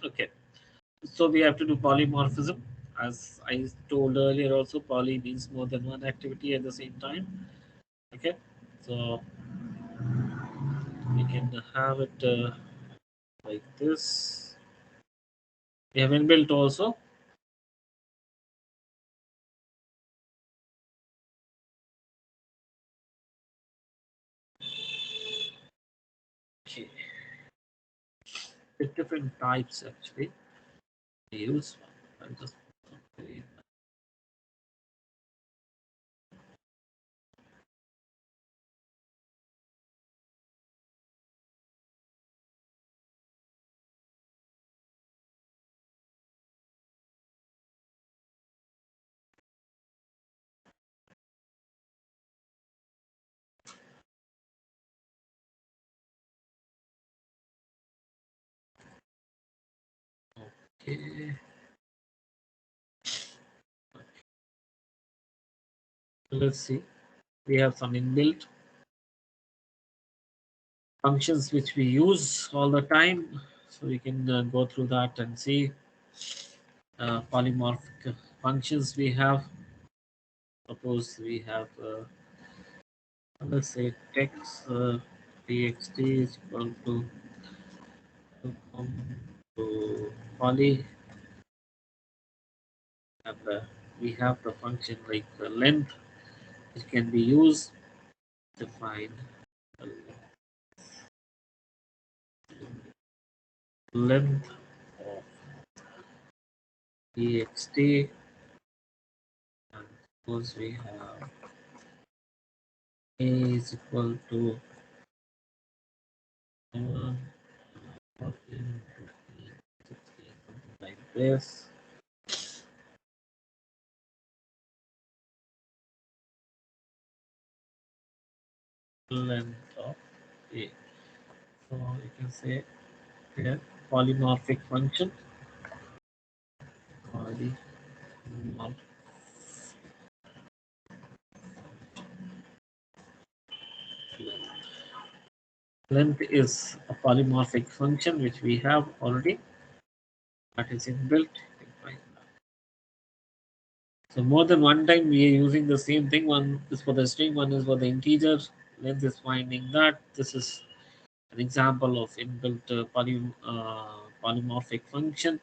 Okay, so we have to do polymorphism. As I told earlier, also poly means more than one activity at the same time. Okay, so we can have it like this. We have inbuilt also. Okay, with different types actually. We use one. I'll just okay. Let's see. We have some inbuilt functions which we use all the time. So we can go through that and see polymorphic functions we have. Suppose we have, let's say, text txt is equal um, to poly, and we have the function like length, which can be used to find length of txt. And suppose we have a is equal to 14, 15, 16, something like this. Length of a. So you can say here polymorphic function. Polymorph length is a polymorphic function which we have already, that is inbuilt. So more than one time we are using the same thing. One is for the string, one is for the integer. Length is finding that. This is an example of inbuilt polymorphic function.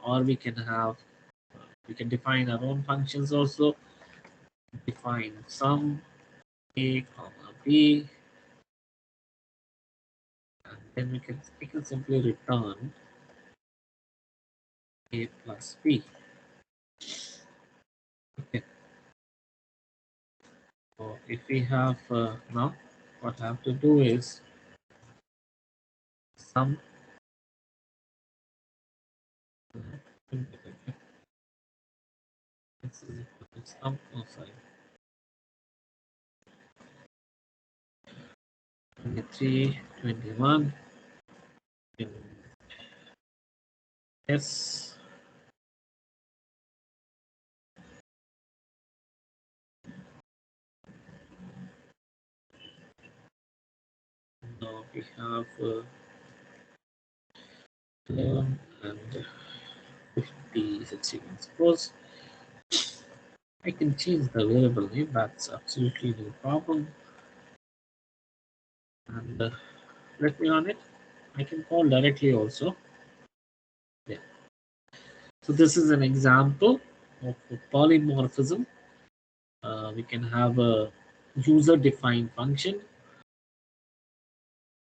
Or we can have, we can define our own functions also. Define sum a comma b, and then we can simply return a plus b. Okay. So if we have now, what I have to do is sum. This is equal to sum. Oh, sorry. 23, 21. Yes. Now we have 11 and 50, 60. Suppose I can change the variable name, that's absolutely no problem. And let me on it. I can call directly also. Yeah. So this is an example of a polymorphism. We can have a user-defined function.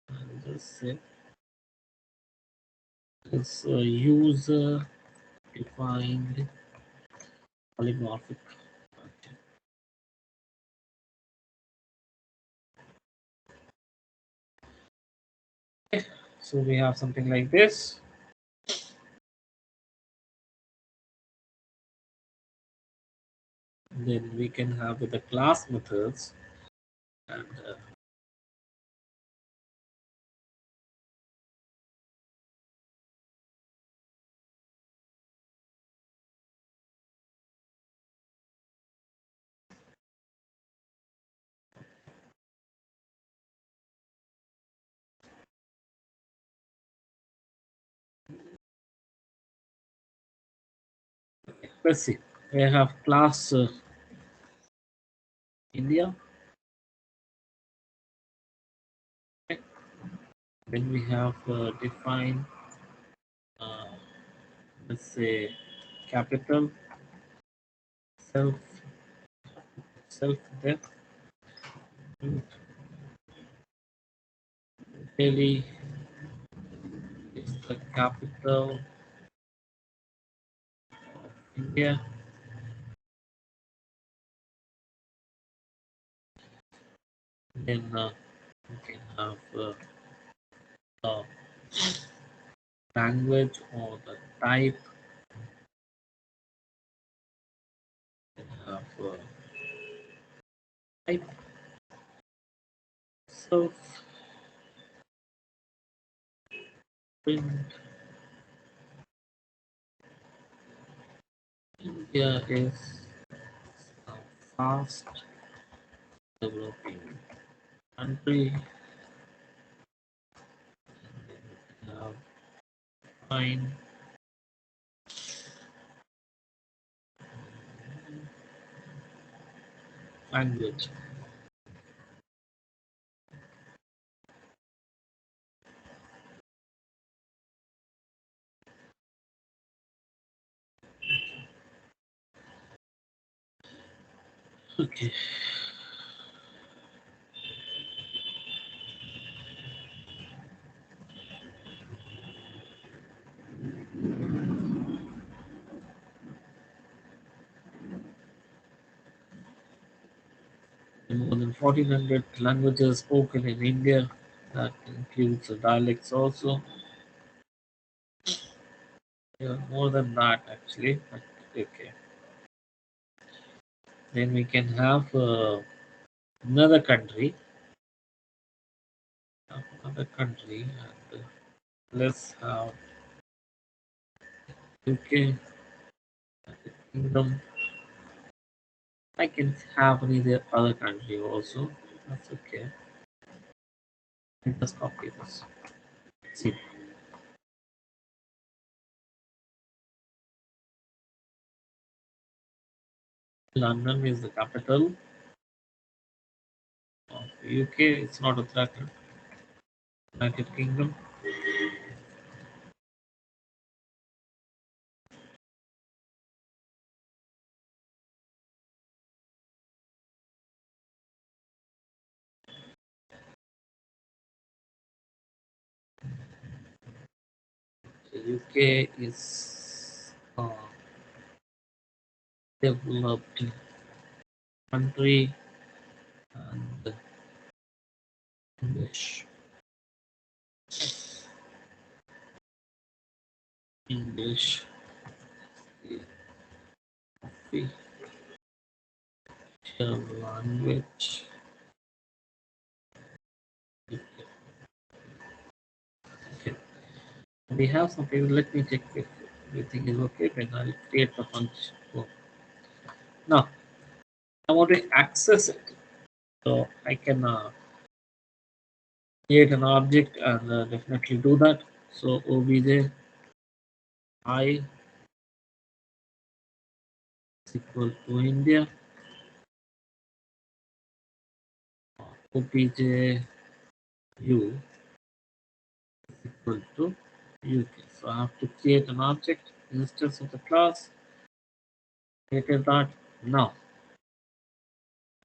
And this user-defined polymorphic function. Okay. So we have something like this. Then we can have with the class methods, and Let's see. We have class India. Okay. Then we have define, uh, let's say, capital, self, self depth, Delhi is the capital of India. Then we can have the language or the type. We can have type. So print India is a fast developing country. We have fine language. Okay. More than 1400 languages spoken in India. That includes the dialects also. Yeah, more than that actually. But okay. Then we can have another country. Another country, and let's have UK, Kingdom. I can have any other country also. That's okay. Let us copy this. See, London is the capital of UK. It's not a threat. United Kingdom. The UK is a developed country and English. English is the language. Okay. We have something. Let me check if everything is okay. Then I'll create the function. Oh. Now I want to access it, so I can create an object and definitely do that. So obj I is equal to India. Obj u is equal to UK. So I have to create an object instance of the class. Created that. Now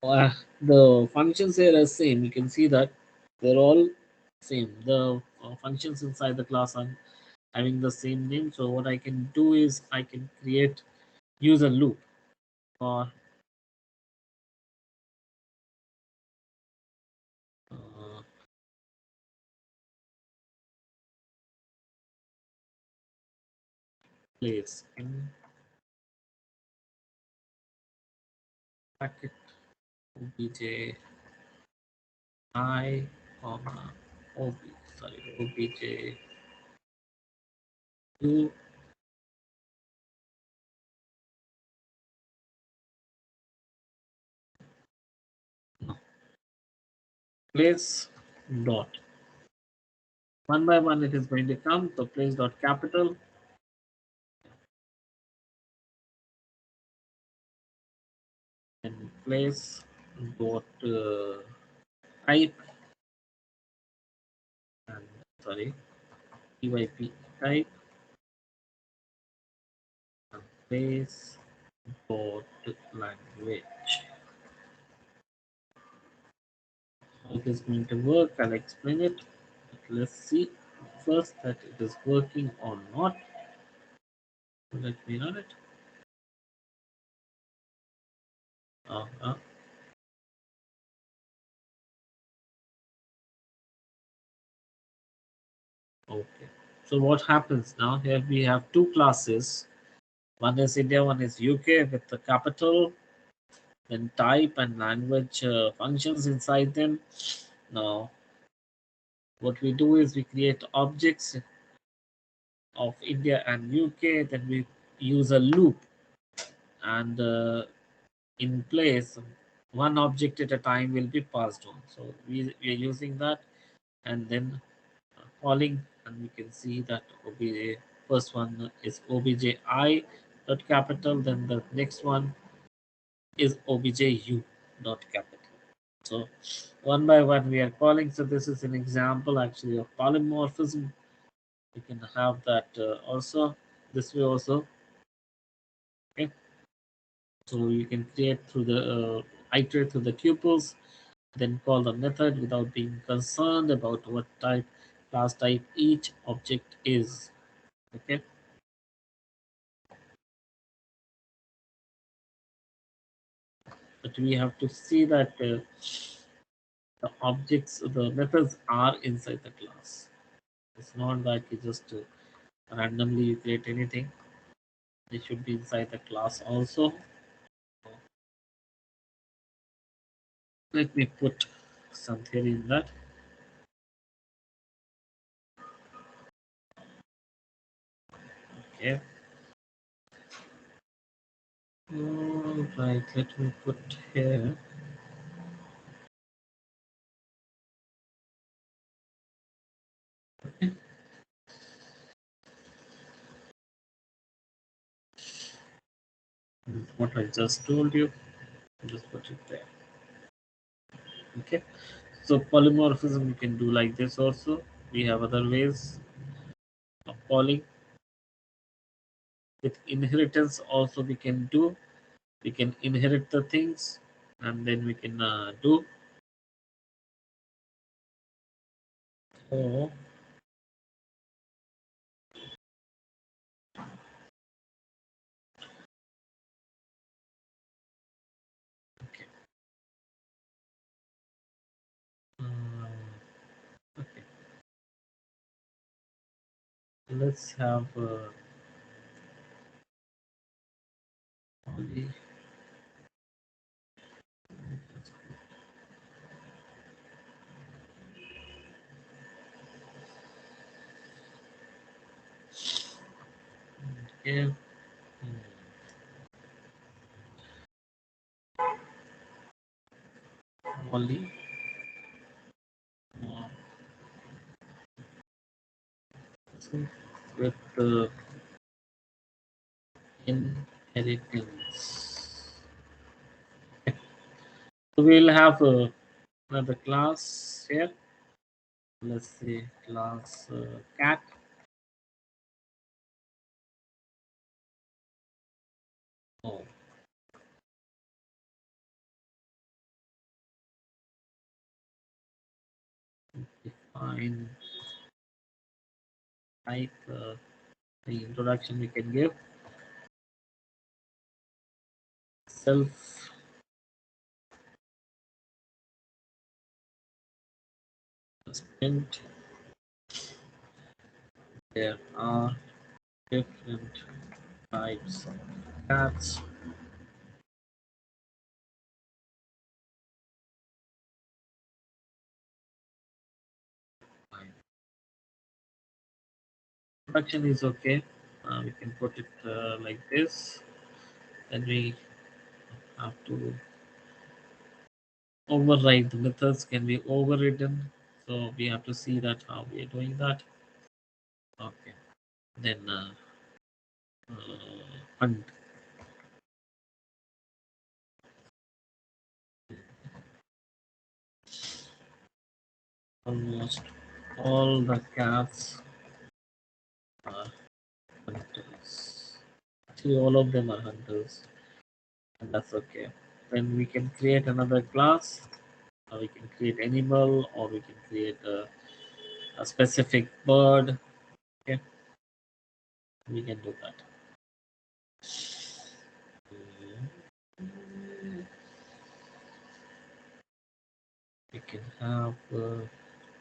the functions here are same. You can see that they're all same. The functions inside the class are having the same name. So what I can do is I can create use a loop for uh, place in bracket obj I comma ob sorry obj 2 place dot one by one it is going to come. So place dot capital then place dot type and sorry typ type and place dot language. How it is going to work, I'll explain it. But let's see first that it is working or not. Let me run it. Uh, okay. So what happens now? Here we have two classes. One is India, one is UK with the capital, then type and language functions inside them. Now, what we do is we create objects of India and UK, then we use a loop and in place, one object at a time will be passed on. So we are using that and then calling, and we can see that obj first one is obj I dot capital, then the next one is obju dot capital. So one by one we are calling. So this is an example actually of polymorphism. You can have that also this way also. Okay, so you can create through the iterate through the tuples, then call the method without being concerned about what type class type each object is. Okay, but we have to see that the objects, the methods are inside the class. It's not that you just randomly you create anything. They should be inside the class also. Let me put some theory in that. Okay. All right. Let me put here. Okay. What I just told you. Just put it there. Okay. So polymorphism you can do like this also. We have other ways of calling. With inheritance also we can do. We can inherit the things and then we can do. Oh, okay. Okay. Let's have poly. Okay. Poly. With inheritance. So we'll have another class here. Let's say class cat. Oh, define type. The introduction we can give self print. There are different types of cats. Introduction is okay. We can put it like this. Then we have to override the methods can be overridden, so we have to see that how we are doing that. Okay, then hunt Almost all the cats are hunters. Actually, all of them are hunters, and that's okay. Then we can create another class, or we can create animal, or we can create a specific bird. Okay, we can do that. We can have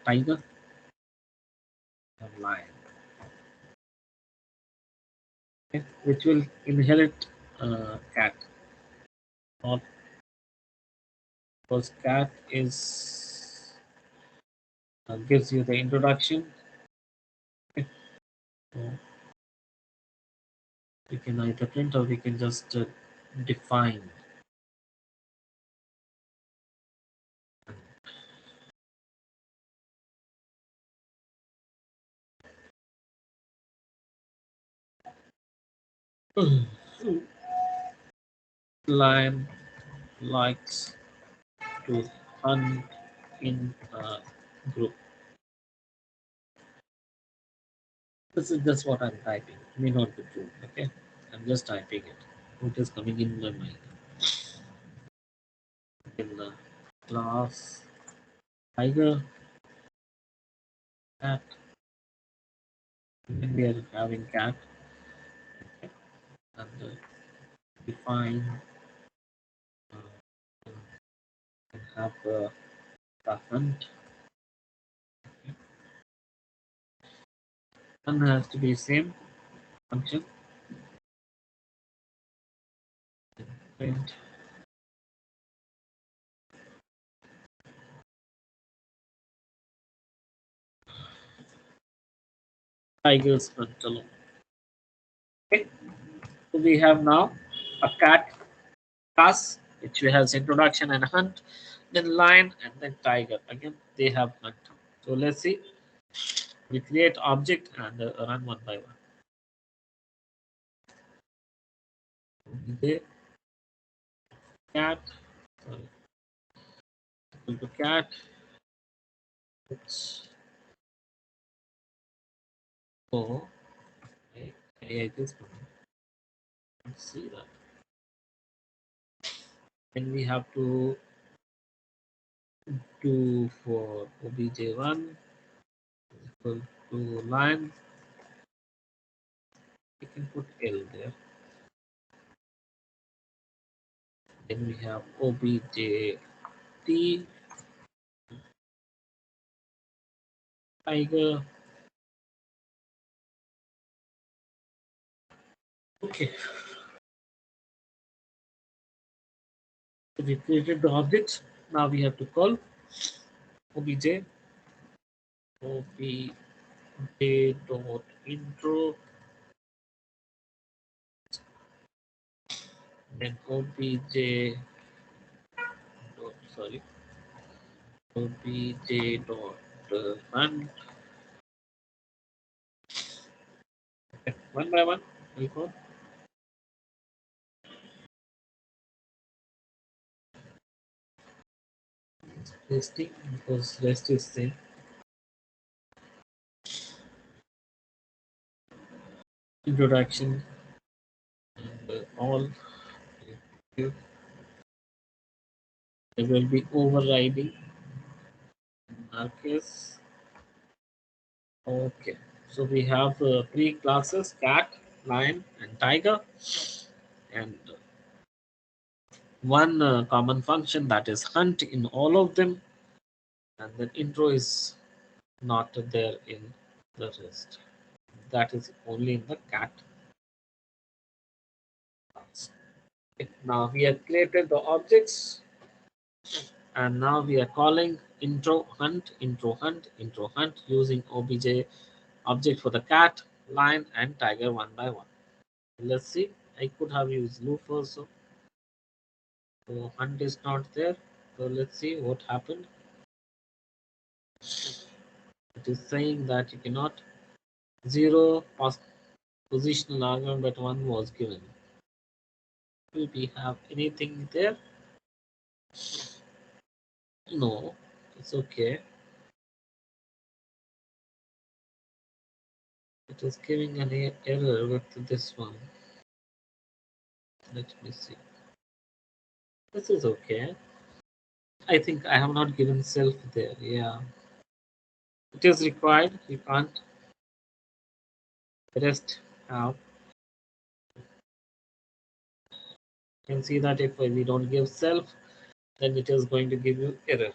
tiger and lion, okay, which will inherit cat. Not because cat is gives you the introduction. Okay. So we can either print or we can just define. Lion likes to hunt in a group. This is just what I'm typing. May not be true. Okay, I'm just typing it. What is coming in my mind? In the class tiger cat. When we are having cat, okay, and define and have the hunt. Hunt has to be same function. Print tigers hunt alone. Okay, so we have now a cat class which has introduction and hunt, then lion and then tiger. Again, they have hunt. So let's see. We create object and run one by one. The cat, sorry, equal to cat. Let's go. Okay, this one. Let's see that. Then we have to do for obj1 equal to line. We can put L there. Then we have obj t tiger. Okay, so we created the object. Now we have to call obj dot intro, then obj dot sorry obj dot run. Okay, one by one we'll go. Pasting because rest is same. Introduction and all. There will be overriding in our case. Okay, so we have three classes: cat, lion, and tiger, and one common function that is hunt in all of them, and then intro is not there in the rest. That is only in the cat class. Okay, now we have created the objects, and now we are calling intro hunt, intro hunt using obj object for the cat, lion, and tiger one by one. Let's see. I could have used loop also. So hunt is not there. So let's see what happened. It is saying that you cannot zero positional argument, but one was given. Do we have anything there? No, it's okay. It is giving an error with this one. Let me see. This is okay. I think I have not given self there. Yeah. It is required. You can't rest out. You can see that if we don't give self, then it is going to give you error.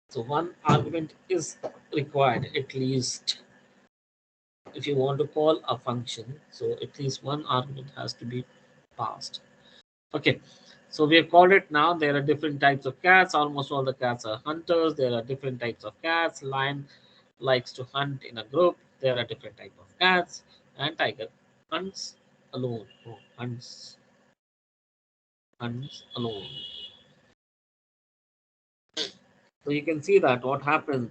So one argument is required at least if you want to call a function. So at least one argument has to be passed. Okay, so we have called it now. There are different types of cats. Almost all the cats are hunters. There are different types of cats. Lion likes to hunt in a group. There are different types of cats. And tiger hunts alone. Oh, hunts alone. So you can see that what happens.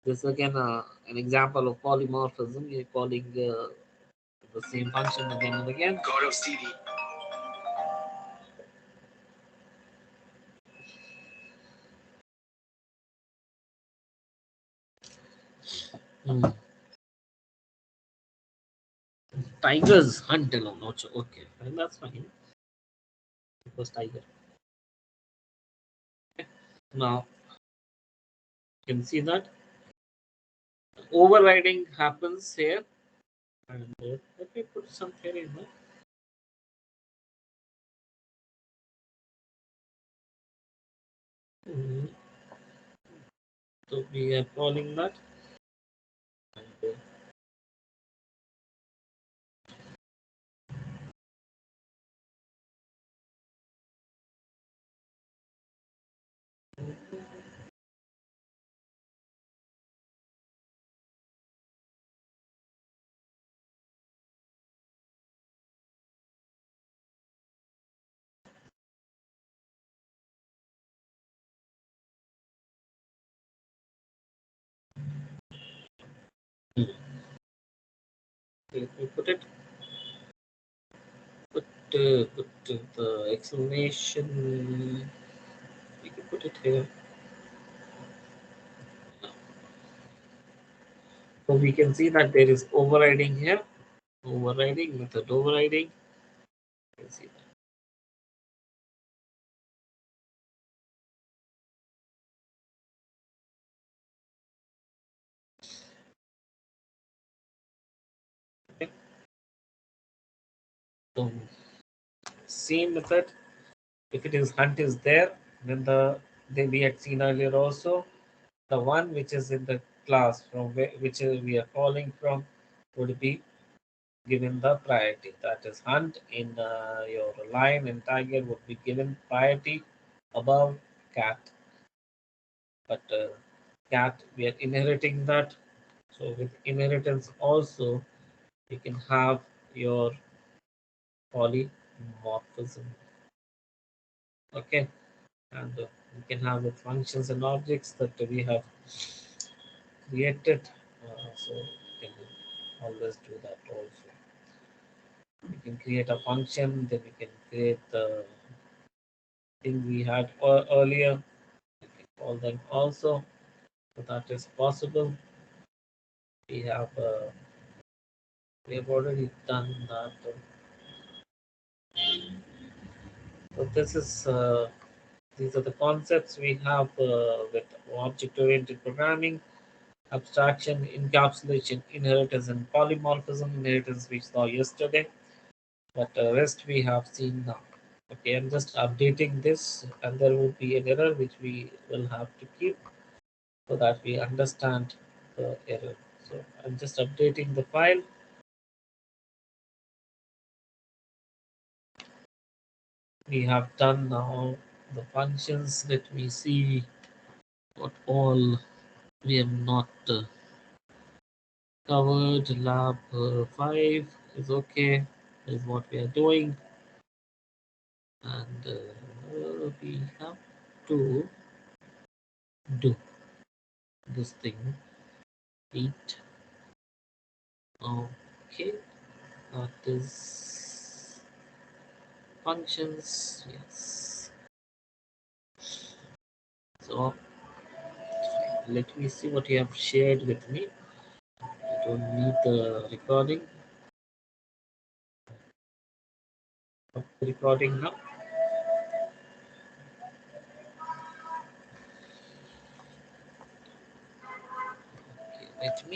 This again an example of polymorphism. You're calling the same function again and again. Hmm. Tigers hunt alone. Okay, and that's fine. Because tiger. Now you can see that overriding happens here. And let me put some theory in there. So we are calling that. And, let me put the explanation. We can put it here. So we can see that there is overriding here. Overriding method overriding. You can see that. Okay. So same method. If it is hunt is there, then we had seen earlier also the one which is in the class from which we are calling from would be given the priority. That is hunt in your lion and tiger would be given priority above cat. But cat we are inheriting that. So with inheritance also you can have your polymorphism. Okay, and you can have the functions and objects that we have created. So you can always do that also. You can create a function, then you can create the thing we had earlier. You can call them also. So that is possible. We have already done that. So this is these are the concepts we have with object-oriented programming, abstraction, encapsulation, inheritance, and polymorphism. Inheritance we saw yesterday, but the rest we have seen now. Okay, I'm just updating this, and there will be an error which we will have to keep so that we understand the error. So I'm just updating the file. We have done now the functions. Let me see what all we have not covered. Lab 5 is okay, is what we are doing. And we have to do this thing. Eat. Okay, that is functions. Yes. So let me see what you have shared with me. Don't need the recording. Stop the recording now. Okay, let me